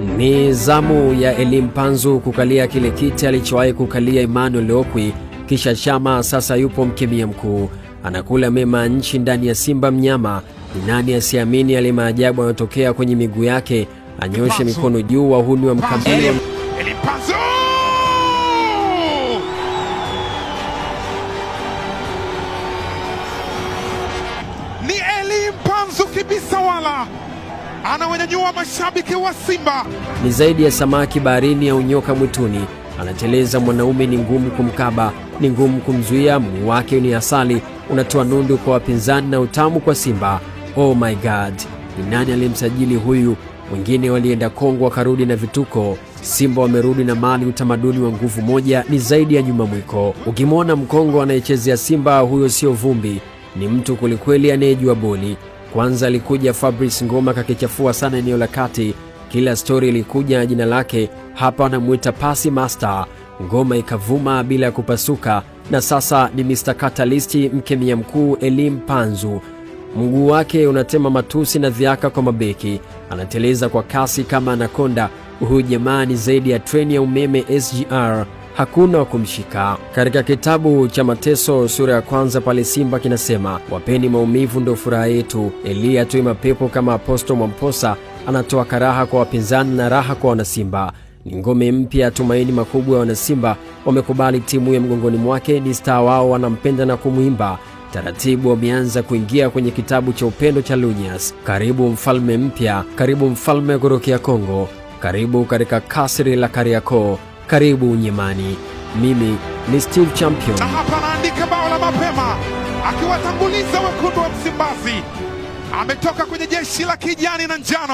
Ni zamu ya Elie Mpanzu kukalia kile kiti alichowahi kukalia Emmanuel Okwi, kisha Chama sasa yupo mkemia mkuu. Anakula mema nchi ndani ya Simba mnyama. Ni nani asiamini yale maajabu yanayotokea kwenye miguu yake? Anyoshe mikono juu wahuni wa mkambio. Elie Mpanzu! Ni Elie Mpanzu kibisa wala anawanyanyua mashabiki wa Simba. Ni zaidi ya samaki baharini au nyoka mwituni. Anateleza mwanaume, ni ngumu kumkaba, ni ngumu kumzuia. Mguu wake ni asali, unatoa nundu kwa wapinzani na utamu kwa Simba. Oh my God, ni nani aliyemsajili huyu? Wengine walienda Kongo wakarudi na vituko. Simba wamerudi na mali, utamaduni wa nguvu moja, ni zaidi ya nyuma mwiko. Ukimwona Mkongo anayechezea Simba, huyo sio vumbi, ni mtu kwelikweli anayejua boli. Kwanza alikuja Fabrice Ngoma kakichafua sana eneo la kati. Kila story ilikuja na jina lake. Hapa anamuita Pasi Master. Ngoma ikavuma bila kupasuka, na sasa ni Mr. Catalyst, mkemia mkuu Elie Mpanzu. Mguu wake unatema matusi na dhiaka kwa mabeki. Anateleza kwa kasi kama anakonda. Huyu jamaa ni zaidi ya treni ya umeme SGR. Hakuna wa kumshika. Katika kitabu cha Mateso sura ya kwanza pale Simba kinasema, wapeni maumivu ndo furaha yetu. Elie atoi mapepo kama Apostle Mwamposa. Anatoa karaha kwa wapinzani na raha kwa wanasimba. Ni ngome mpya, tumaini makubwa ya wanasimba. Wamekubali timu ya mgongoni mwake, ni star wao, wanampenda na kumuimba. Taratibu wameanza kuingia kwenye kitabu cha upendo cha Lunyas. Karibu mfalme mpya, karibu mfalme kutoka Kongo, karibu katika kasri la Kariakoo, karibu Unyemani. Mimi ni Steve Champion. Na hapa anaandika bao la mapema akiwatanguliza wekundu wa Msimbazi. Ametoka kwenye jeshi la kijani na njano.